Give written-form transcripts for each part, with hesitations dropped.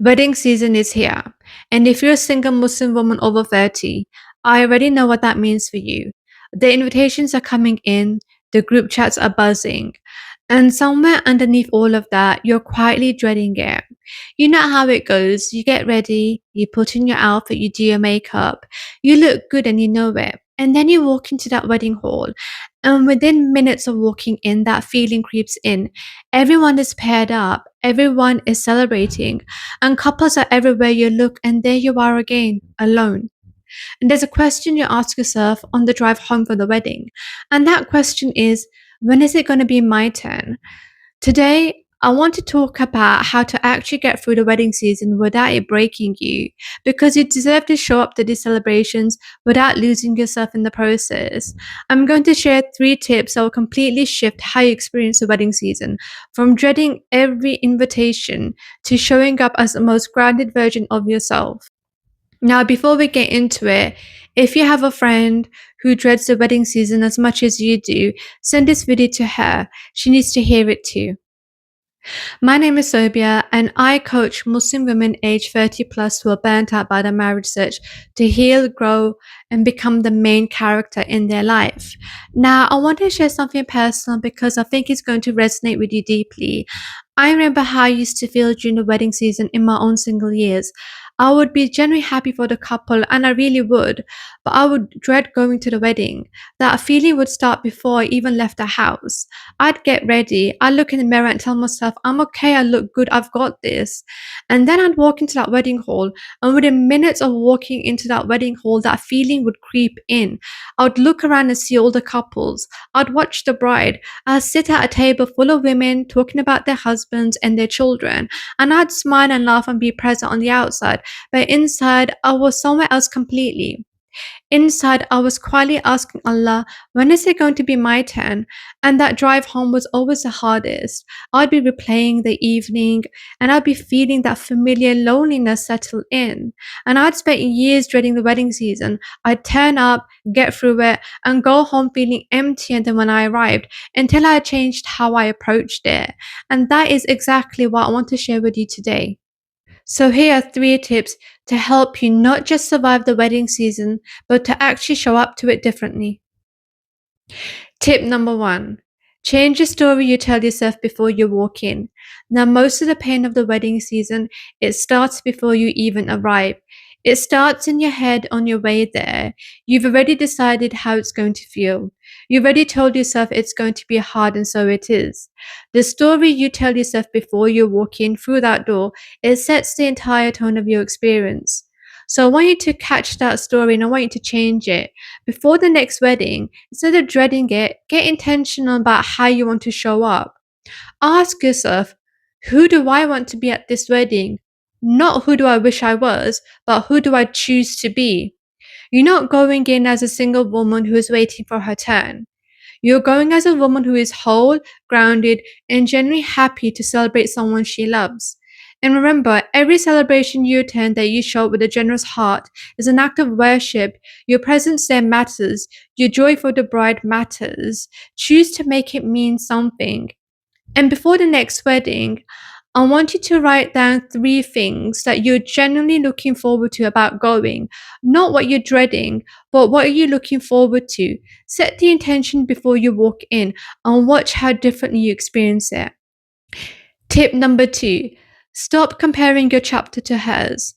Wedding season is here, and if you're a single Muslim woman over 30, I already know what that means for you. The invitations are coming in, the group chats are buzzing, and somewhere underneath all of that, you're quietly dreading it. You know how it goes. You get ready, you put in your outfit, you do your makeup, you look good and you know it. And then you walk into that wedding hall, and within minutes of walking in, that feeling creeps in. Everyone is paired up, everyone is celebrating, and couples are everywhere you look, and there you are again, alone. And there's a question you ask yourself on the drive home from the wedding. And that question is, when is it going to be my turn? Today, I want to talk about how to actually get through the wedding season without it breaking you, because you deserve to show up to these celebrations without losing yourself in the process. I'm going to share 3 tips that will completely shift how you experience the wedding season, from dreading every invitation to showing up as the most grounded version of yourself. Now, before we get into it, if you have a friend who dreads the wedding season as much as you do, send this video to her. She needs to hear it too. My name is Sobia, and I coach Muslim women aged 30 plus who are burnt out by their marriage search to heal, grow, and become the main character in their life. Now, I want to share something personal because I think it's going to resonate with you deeply. I remember how I used to feel during the wedding season in my own single years. I would be genuinely happy for the couple, and I really would, but I would dread going to the wedding. That feeling would start before I even left the house. I'd get ready, I'd look in the mirror and tell myself, I'm okay, I look good, I've got this. And then I'd walk into that wedding hall, and within minutes of walking into that wedding hall, that feeling would creep in. I would look around and see all the couples. I'd watch the bride. I'd sit at a table full of women talking about their husbands and their children, and I'd smile and laugh and be present on the outside, but inside, I was somewhere else completely. Inside, I was quietly asking Allah, when is it going to be my turn? And that drive home was always the hardest. I'd be replaying the evening, and I'd be feeling that familiar loneliness settle in. And I'd spent years dreading the wedding season. I'd turn up, get through it, and go home feeling emptier than when I arrived, until I changed how I approached it. And that is exactly what I want to share with you today. So here are 3 tips to help you not just survive the wedding season, but to actually show up to it differently. Tip number 1. Change the story you tell yourself before you walk in. Now, most of the pain of the wedding season, it starts before you even arrive. It starts in your head on your way there. You've already decided how it's going to feel. You've already told yourself it's going to be hard, and so it is. The story you tell yourself before you walk in through that door, it sets the entire tone of your experience. So I want you to catch that story, and I want you to change it. Before the next wedding, instead of dreading it, get intentional about how you want to show up. Ask yourself, who do I want to be at this wedding? Not who do I wish I was, but who do I choose to be? You're not going in as a single woman who is waiting for her turn. You're going as a woman who is whole, grounded, and genuinely happy to celebrate someone she loves. And remember, every celebration you attend that you show up with a generous heart is an act of worship. Your presence there matters. Your joy for the bride matters. Choose to make it mean something. And before the next wedding, I want you to write down 3 things that you're genuinely looking forward to about going. Not what you're dreading, but what are you looking forward to? Set the intention before you walk in and watch how differently you experience it. Tip number 2. Stop comparing your chapter to hers.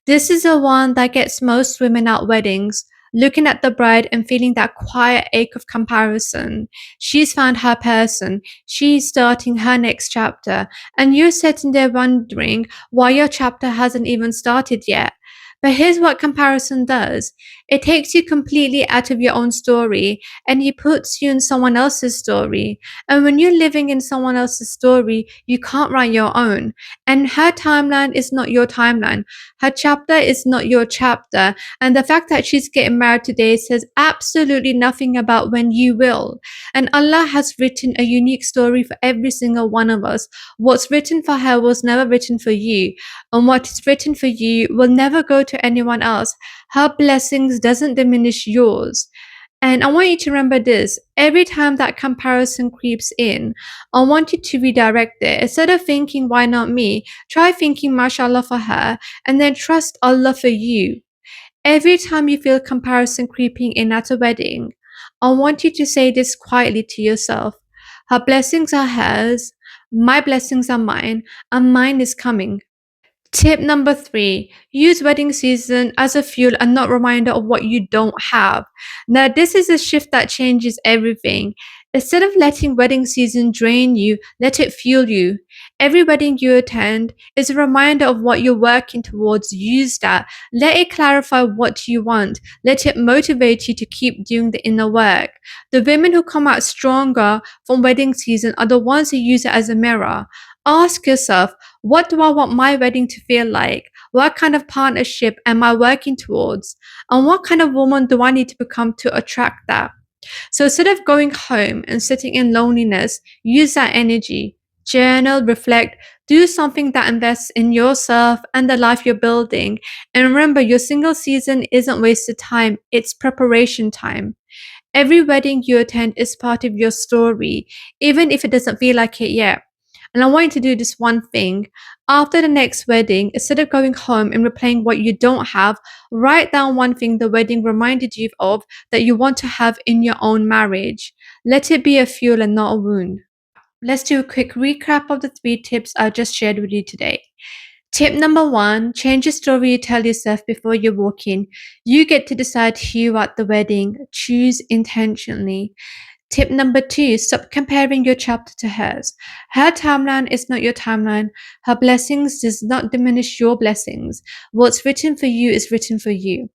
This is the one that gets most women at weddings, looking at the bride and feeling that quiet ache of comparison. She's found her person, she's starting her next chapter, and you're sitting there wondering why your chapter hasn't even started yet. But here's what comparison does. It takes you completely out of your own story, and it puts you in someone else's story. And when you're living in someone else's story, you can't write your own. And her timeline is not your timeline. Her chapter is not your chapter. And the fact that she's getting married today says absolutely nothing about when you will. And Allah has written a unique story for every single one of us. What's written for her was never written for you. And what is written for you will never go to anyone else. Her blessings doesn't diminish yours. And I want you to remember this. Every time that comparison creeps in, I want you to redirect it. Instead of thinking, why not me? Try thinking, mashallah for her, and then trust Allah for you. Every time you feel comparison creeping in at a wedding, I want you to say this quietly to yourself. Her blessings are hers, my blessings are mine, and mine is coming. Tip number 3, use wedding season as a fuel and not reminder of what you don't have. Now, this is a shift that changes everything. Instead of letting wedding season drain you, let it fuel you. Every wedding you attend is a reminder of what you're working towards. Use that. Let it clarify what you want. Let it motivate you to keep doing the inner work. The women who come out stronger from wedding season are the ones who use it as a mirror. Ask yourself, what do I want my wedding to feel like? What kind of partnership am I working towards? And what kind of woman do I need to become to attract that? So instead of going home and sitting in loneliness, use that energy. Journal, reflect, do something that invests in yourself and the life you're building. And remember, your single season isn't wasted time, it's preparation time. Every wedding you attend is part of your story, even if it doesn't feel like it yet. And I want you to do this one thing. After the next wedding, instead of going home and replaying what you don't have, write down one thing the wedding reminded you of that you want to have in your own marriage. Let it be a fuel and not a wound. Let's do a quick recap of the 3 tips I just shared with you today. Tip number 1, change the story you tell yourself before you walk in. You get to decide who you are at the wedding. Choose intentionally. Tip number 2, stop comparing your chapter to hers. Her timeline is not your timeline. Her blessings does not diminish your blessings. What's written for you is written for you.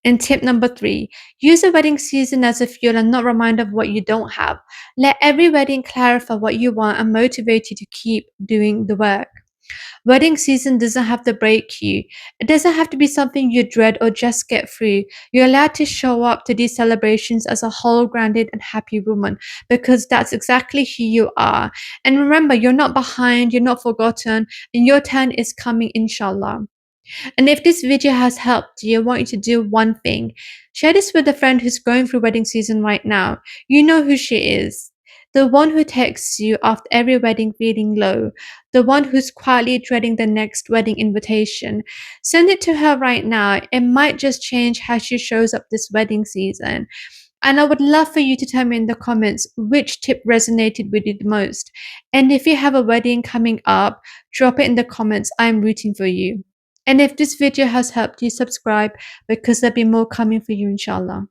And tip number 3, use a wedding season as a fuel and not a reminder of what you don't have. Let every wedding clarify what you want and motivate you to keep doing the work. Wedding season doesn't have to break you. It doesn't have to be something you dread or just get through. You're allowed to show up to these celebrations as a whole, grounded, and happy woman because that's exactly who you are. And remember, you're not behind, you're not forgotten, and your turn is coming, inshallah. And if this video has helped you, I want you to do one thing. Share this with a friend who's going through wedding season right now. You know who she is. The one who texts you after every wedding feeling low. The one who's quietly dreading the next wedding invitation. Send it to her right now. It might just change how she shows up this wedding season. And I would love for you to tell me in the comments which tip resonated with you the most. And if you have a wedding coming up, drop it in the comments. I'm rooting for you. And if this video has helped you, subscribe because there'll be more coming for you, inshallah.